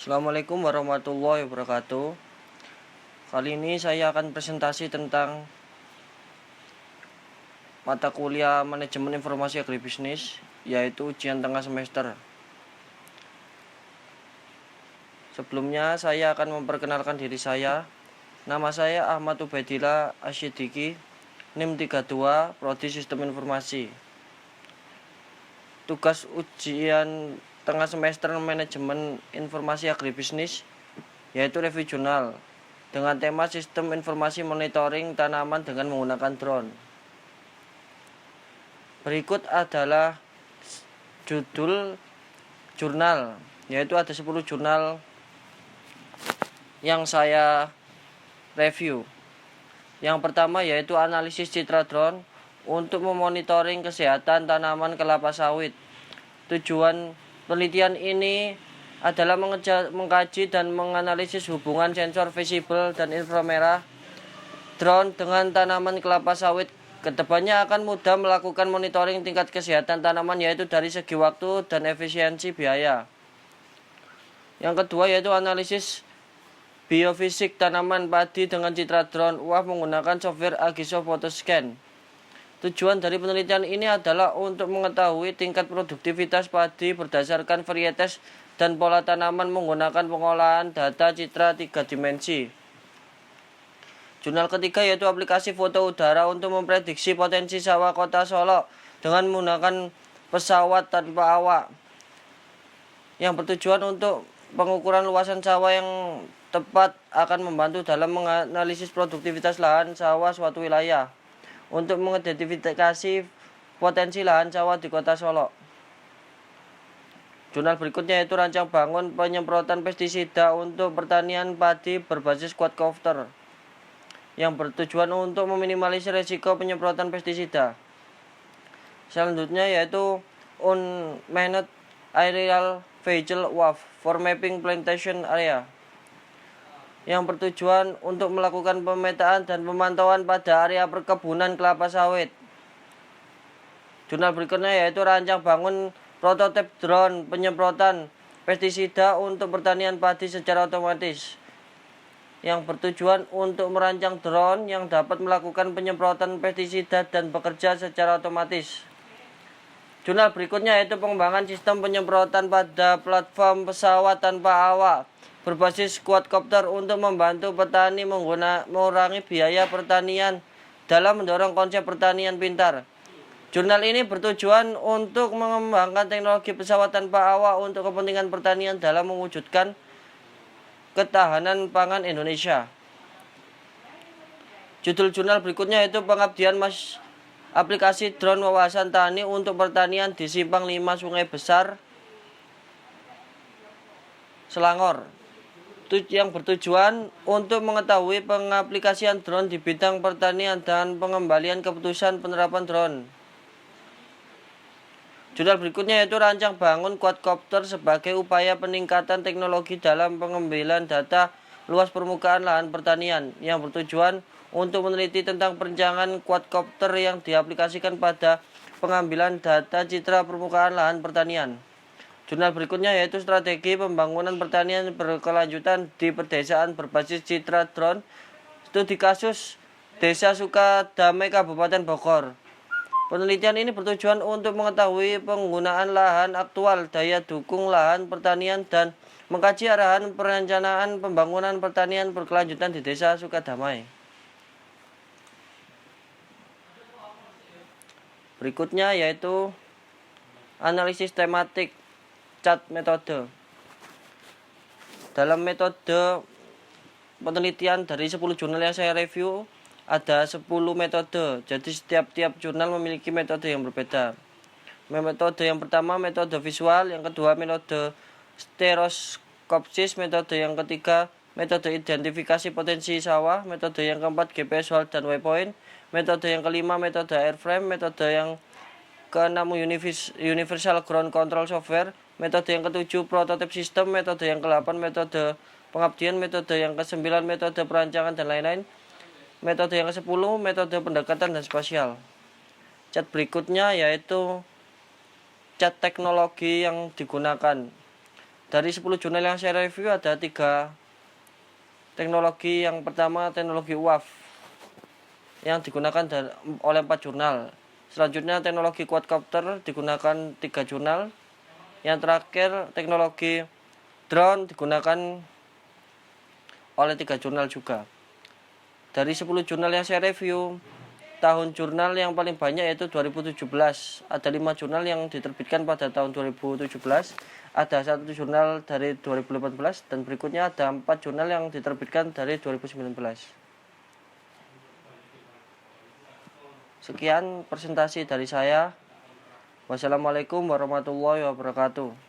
Assalamualaikum warahmatullahi wabarakatuh. Kali ini saya akan presentasi tentang mata kuliah Manajemen Informasi Agribisnis, yaitu ujian tengah semester. Sebelumnya saya akan memperkenalkan diri saya. Nama saya Ahmad Ubaidillah Asyidiki, NIM 32, Prodi Sistem Informasi. Tugas ujian tengah semester Manajemen Informasi Agribisnis yaitu review jurnal dengan tema Sistem Informasi Monitoring Tanaman dengan menggunakan drone. Berikut adalah judul jurnal, yaitu ada 10 jurnal yang saya review. Yang pertama yaitu analisis citra drone untuk memonitoring kesehatan tanaman kelapa sawit. Tujuan penelitian ini adalah mengkaji dan menganalisis hubungan sensor visible dan inframerah drone dengan tanaman kelapa sawit. Kedepannya akan mudah melakukan monitoring tingkat kesehatan tanaman, yaitu dari segi waktu dan efisiensi biaya. Yang kedua yaitu analisis biofisik tanaman padi dengan citra drone UAV menggunakan software Agiso Photoscan. Tujuan dari penelitian ini adalah untuk mengetahui tingkat produktivitas padi berdasarkan varietas dan pola tanaman menggunakan pengolahan data citra 3 dimensi. Jurnal ketiga yaitu aplikasi foto udara untuk memprediksi potensi sawah Kota Solo dengan menggunakan pesawat tanpa awak, yang bertujuan untuk pengukuran luasan sawah yang tepat akan membantu dalam menganalisis produktivitas lahan sawah suatu wilayah untuk mengidentifikasi potensi lahan sawah di Kota Solo. Jurnal berikutnya yaitu rancang bangun penyemprotan pestisida untuk pertanian padi berbasis quadcopter, yang bertujuan untuk meminimalisir risiko penyemprotan pestisida. Selanjutnya yaitu Unmanned Aerial Vehicle UAV for Mapping Plantation Area, yang bertujuan untuk melakukan pemetaan dan pemantauan pada area perkebunan kelapa sawit. Jurnal berikutnya yaitu rancang bangun prototip drone penyemprotan pestisida untuk pertanian padi secara otomatis, yang bertujuan untuk merancang drone yang dapat melakukan penyemprotan pestisida dan bekerja secara otomatis. Jurnal berikutnya yaitu pengembangan sistem penyemprotan pada platform pesawat tanpa awak berbasis quadcopter untuk membantu petani mengurangi biaya pertanian dalam mendorong konsep pertanian pintar. Jurnal ini bertujuan untuk mengembangkan teknologi pesawat tanpa awak untuk kepentingan pertanian dalam mewujudkan ketahanan pangan Indonesia. Judul jurnal berikutnya yaitu pengabdian aplikasi drone wawasan tani untuk pertanian di Simpang 5 Sungai Besar, Selangor, yang bertujuan untuk mengetahui pengaplikasian drone di bidang pertanian dan pengembalian keputusan penerapan drone. Jurnal berikutnya yaitu rancang bangun quadcopter sebagai upaya peningkatan teknologi dalam pengambilan data luas permukaan lahan pertanian, yang bertujuan untuk meneliti tentang perencanaan quadcopter yang diaplikasikan pada pengambilan data citra permukaan lahan pertanian. Jurnal berikutnya yaitu strategi pembangunan pertanian berkelanjutan di pedesaan berbasis citra drone, studi kasus Desa Sukadamai Kabupaten Bogor. Penelitian ini bertujuan untuk mengetahui penggunaan lahan aktual, daya dukung lahan pertanian, dan mengkaji arahan perencanaan pembangunan pertanian berkelanjutan di Desa Sukadamai. Berikutnya yaitu analisis tematik CHAT metode. Dalam metode penelitian dari 10 jurnal yang saya review ada 10 metode. Jadi setiap jurnal memiliki metode yang berbeda. Metode yang pertama metode visual, yang kedua metode stereoskopsis, metode yang ketiga metode identifikasi potensi sawah, metode yang keempat GPS Hold dan Waypoint, metode yang kelima metode airframe, metode yang keenam universal ground control software, metode yang ketujuh prototip sistem, metode yang ke-8 metode pengabdian, metode yang ke-9 metode perancangan dan lain-lain, metode yang ke-10 metode pendekatan dan spasial. Cat berikutnya yaitu cat teknologi yang digunakan. Dari 10 jurnal yang saya review ada 3 teknologi. Yang pertama teknologi UAV yang digunakan oleh 4 jurnal. Selanjutnya teknologi quadcopter digunakan 3 jurnal. Yang terakhir teknologi drone digunakan oleh 3 jurnal juga. Dari 10 jurnal yang saya review, tahun jurnal yang paling banyak yaitu 2017. Ada 5 jurnal yang diterbitkan pada tahun 2017. Ada 1 jurnal dari 2018 dan berikutnya ada 4 jurnal yang diterbitkan dari 2019. Sekian presentasi dari saya. Wassalamualaikum warahmatullahi wabarakatuh.